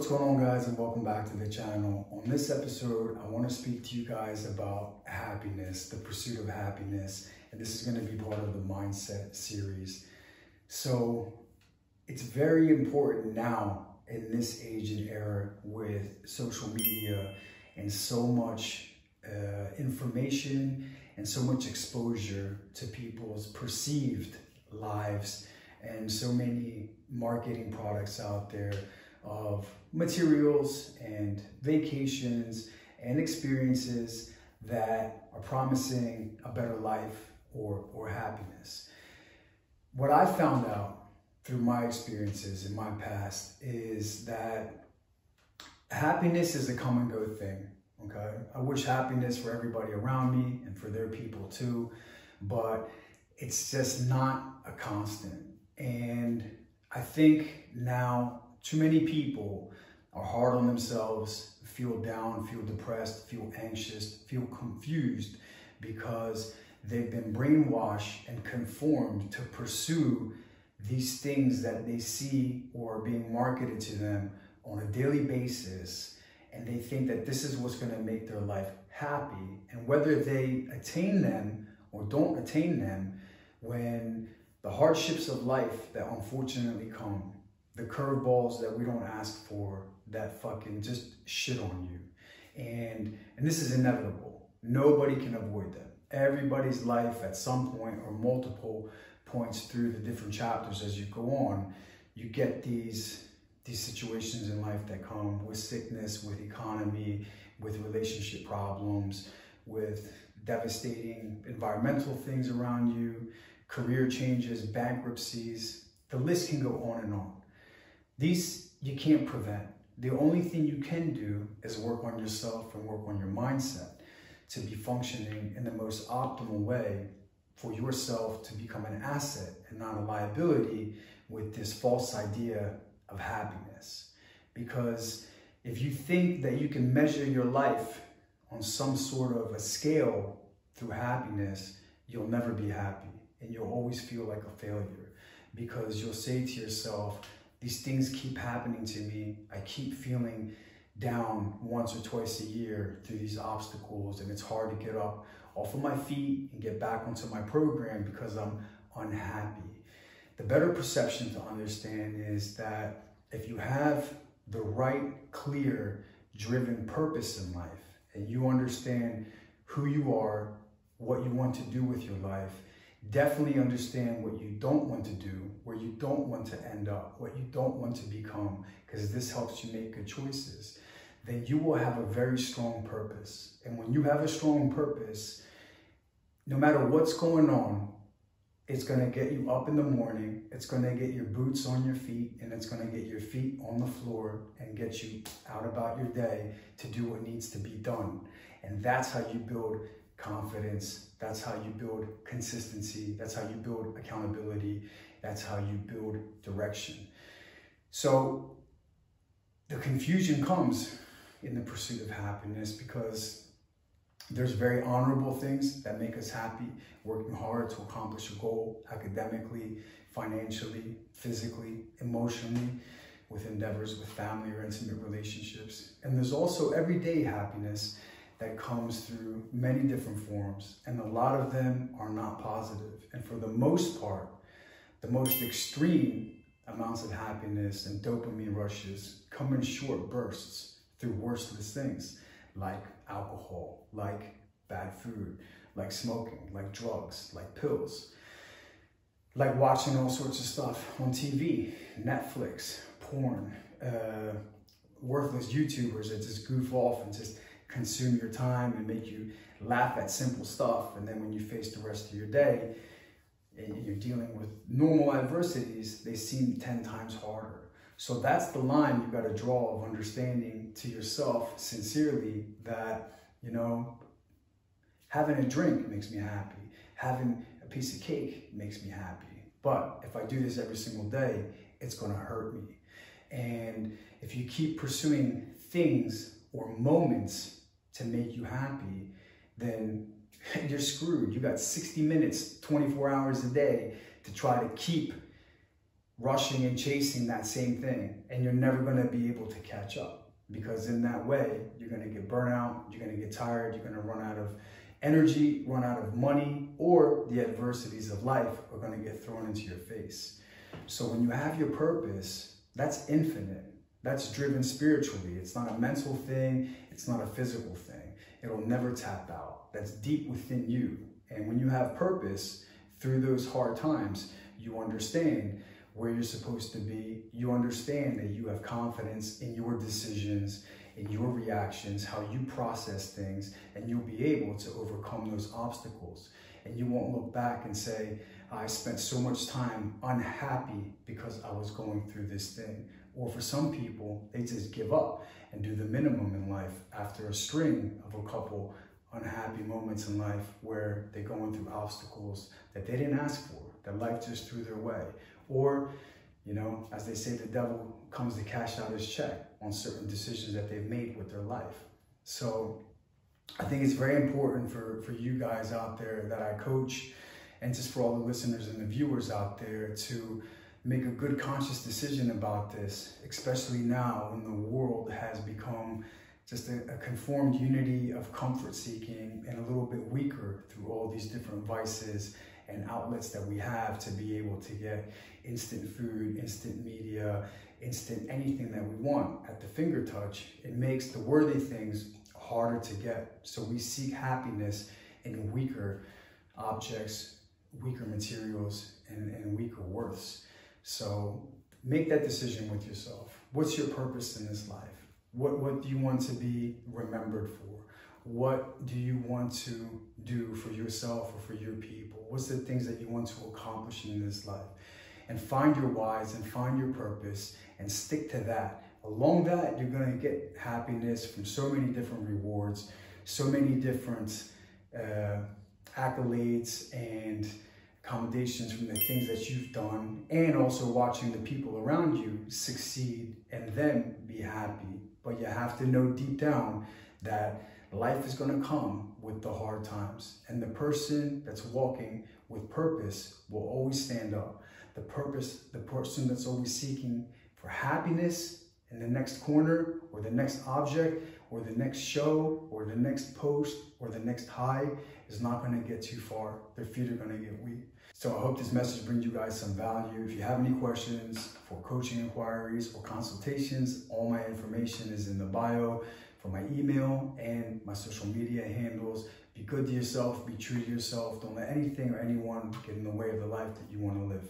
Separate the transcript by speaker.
Speaker 1: What's going on, guys, and welcome back to the channel. On this episode, I want to speak to you guys about happiness, the pursuit of happiness, and this is going to be part of the mindset series. So it's very important now in this age and era with social media and so much information and so much exposure to people's perceived lives and so many marketing products out there of materials and vacations and experiences that are promising a better life or happiness. What I found out through my experiences in my past is that happiness is a come and go thing, okay? I wish happiness for everybody around me and for their people too, but it's just not a constant. And I think now too many people are hard on themselves, feel down, feel depressed, feel anxious, feel confused because they've been brainwashed and conformed to pursue these things that they see or are being marketed to them on a daily basis. And they think that this is what's going to make their life happy. And whether they attain them or don't attain them, when the hardships of life that unfortunately come, the curveballs that we don't ask for, that fucking just shit on you. And this is inevitable. Nobody can avoid that. Everybody's life at some point or multiple points through the different chapters as you go on, you get these situations in life that come with sickness, with economy, with relationship problems, with devastating environmental things around you, career changes, bankruptcies. The list can go on and on. These you can't prevent. The only thing you can do is work on yourself and work on your mindset to be functioning in the most optimal way for yourself to become an asset and not a liability with this false idea of happiness. Because if you think that you can measure your life on some sort of a scale through happiness, you'll never be happy and you'll always feel like a failure because you'll say to yourself, these things keep happening to me. I keep feeling down once or twice a year through these obstacles, and it's hard to get up off of my feet and get back onto my program because I'm unhappy. The better perception to understand is that if you have the right, clear, driven purpose in life, and you understand who you are, what you want to do with your life, definitely understand what you don't want to do, where you don't want to end up, what you don't want to become, because this helps you make good choices, then you will have a very strong purpose. And when you have a strong purpose, no matter what's going on, it's going to get you up in the morning, it's going to get your boots on your feet, and it's going to get your feet on the floor and get you out about your day to do what needs to be done. And that's how you build confidence. That's how you build consistency. That's how you build accountability. That's how you build direction. So the confusion comes in the pursuit of happiness because there's very honorable things that make us happy, working hard to accomplish a goal academically, financially, physically, emotionally, with endeavors with family or intimate relationships. And there's also everyday happiness that comes through many different forms, and a lot of them are not positive. And for the most part, the most extreme amounts of happiness and dopamine rushes come in short bursts through worthless things like alcohol, like bad food, like smoking, like drugs, like pills, like watching all sorts of stuff on TV, Netflix, porn, worthless YouTubers that just goof off and just consume your time and make you laugh at simple stuff. And then when you face the rest of your day and you're dealing with normal adversities, they seem 10 times harder. So that's the line you've got to draw of understanding to yourself sincerely that, you know, having a drink makes me happy. Having a piece of cake makes me happy. But if I do this every single day, it's going to hurt me. And if you keep pursuing things or moments to make you happy, then you're screwed. You got 60 minutes, 24 hours a day to try to keep rushing and chasing that same thing, and you're never going to be able to catch up, because in that way, you're going to get burnt out, you're going to get tired, you're going to run out of energy, run out of money, or the adversities of life are going to get thrown into your face. So when you have your purpose, that's infinite. That's driven spiritually. It's not a mental thing. It's not a physical thing. It'll never tap out. That's deep within you. And when you have purpose, through those hard times, you understand where you're supposed to be. You understand that you have confidence in your decisions, in your reactions, how you process things, and you'll be able to overcome those obstacles. And you won't look back and say, I spent so much time unhappy because I was going through this thing. Or for some people, they just give up and do the minimum in life after a string of a couple unhappy moments in life where they're going through obstacles that they didn't ask for, that life just threw their way. Or, you know, as they say, the devil comes to cash out his check on certain decisions that they've made with their life. So I think it's very important for you guys out there that I coach, and just for all the listeners and the viewers out there, to make a good conscious decision about this, especially now when the world has become just a conformed unity of comfort seeking and a little bit weaker through all these different vices and outlets that we have to be able to get instant food, instant media, instant anything that we want at the finger touch. It makes the worthy things harder to get. So we seek happiness in weaker objects, weaker materials, and weaker worths. So make that decision with yourself. What's your purpose in this life? What do you want to be remembered for? What do you want to do for yourself or for your people? What's the things that you want to accomplish in this life? And find your whys and find your purpose and stick to that. Along that, you're going to get happiness from so many different rewards, so many different accolades and accommodations from the things that you've done, and also watching the people around you succeed and then be happy. But you have to know deep down that life is going to come with the hard times, and the person that's walking with purpose will always stand up. The person that's always seeking for happiness in the next corner or the next object or the next show or the next post or the next high is not going to get too far. Their feet are going to get weak. So I hope this message brings you guys some value. If you have any questions for coaching inquiries or consultations, all my information is in the bio for my email and my social media handles. Be good to yourself, be true to yourself. Don't let anything or anyone get in the way of the life that you want to live.